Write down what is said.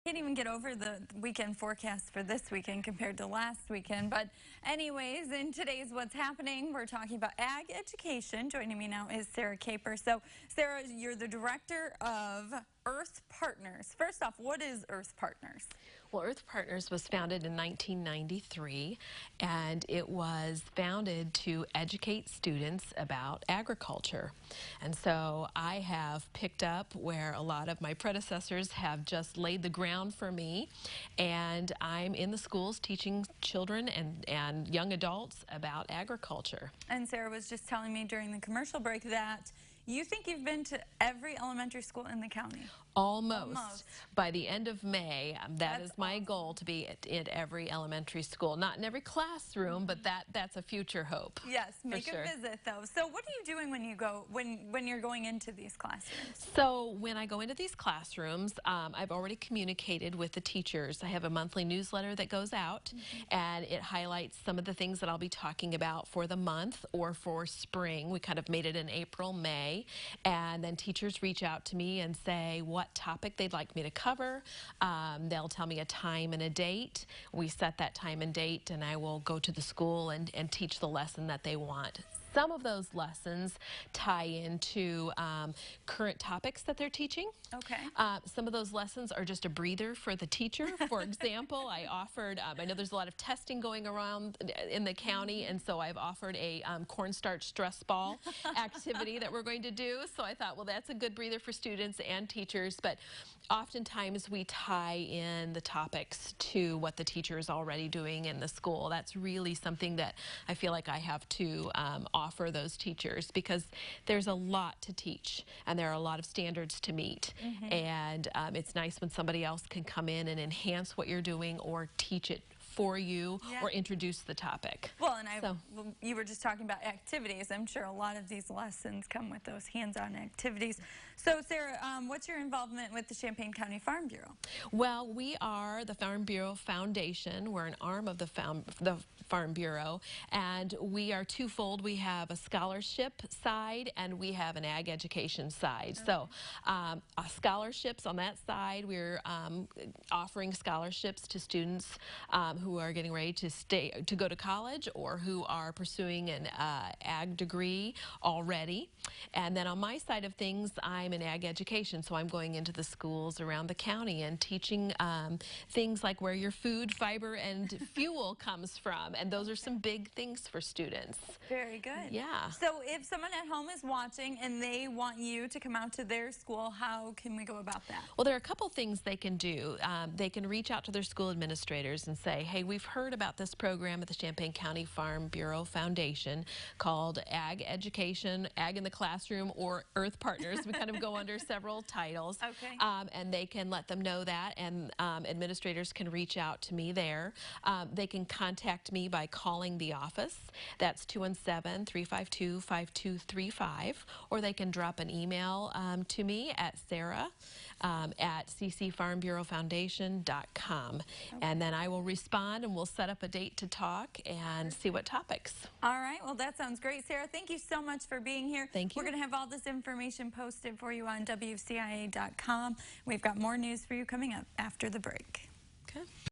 Can't even get over the weekend forecast for this weekend compared to last weekend. But anyways, in today's What's Happening, we're talking about ag education. Joining me now is Sarah Caper. So, Sarah, you're the director of Earth Partners. First off, what is Earth Partners? Well, Earth Partners was founded in 1993, and it was founded to educate students about agriculture. And so I have picked up where a lot of my predecessors have just laid the ground for me, and I'm in the schools teaching children and young adults about agriculture. And Sarah was just telling me during the commercial break that you think you've been to every elementary school in the county. Almost. By the end of May, that is my awesome. goal, to be at every elementary school. Not in every classroom, but that's a future hope. Yes, make sure. a visit though. So what are you doing when you go when you're going into these classrooms? So when I go into these classrooms, I've already communicated with the teachers. I have a monthly newsletter that goes out, and it highlights some of the things that I'll be talking about for the month or for spring. We kind of made it in April, May, and then teachers reach out to me and say what topic they'd like me to cover. They'll tell me a time and a date. We set that time and date, and I will go to the school and teach the lesson that they want. Some of those lessons tie into current topics that they're teaching. Okay. Some of those lessons are just a breather for the teacher. For example, I offered, I know there's a lot of testing going around in the county, and so I've offered a cornstarch stress ball activity that we're going to do. So I thought, well, that's a good breather for students and teachers, but oftentimes we tie in the topics to what the teacher is already doing in the school. That's really something that I feel like I have to offer those teachers, because there's a lot to teach and there are a lot of standards to meet. And it's nice when somebody else can come in and enhance what you're doing or teach it for you or introduce the topic. Well, and you were just talking about activities. I'm sure a lot of these lessons come with those hands-on activities. So, Sarah, what's your involvement with the Champaign County Farm Bureau? Well, we are the Farm Bureau Foundation. We're an arm of the Farm Bureau, and we are twofold. We have a scholarship side and we have an ag education side. Okay. So scholarships on that side, we're offering scholarships to students who are getting ready to go to college or who are pursuing an ag degree already. And then on my side of things, I'm in ag education, so I'm going into the schools around the county and teaching things like where your food, fiber, and fuel comes from. And those are some big things for students. Very good. Yeah. So if someone at home is watching and they want you to come out to their school, how can we go about that? Well, there are a couple things they can do. They can reach out to their school administrators and say, hey, we've heard about this program at the Champaign County Farm Bureau Foundation called Ag Education, Ag in the Classroom, or Earth Partners. We kind of go under several titles. Okay. And they can let them know that, and administrators can reach out to me there. They can contact me by calling the office. That's 217-352-5235, or they can drop an email to me at Sarah at ccfarmbureaufoundation.com. Okay. And then I will respond and we'll set up a date to talk and see what topics. All right. Well, that sounds great, Sarah. Thank you so much for being here. Thank you. We're going to have all this information posted for you on WCIA.com. We've got more news for you coming up after the break. Okay.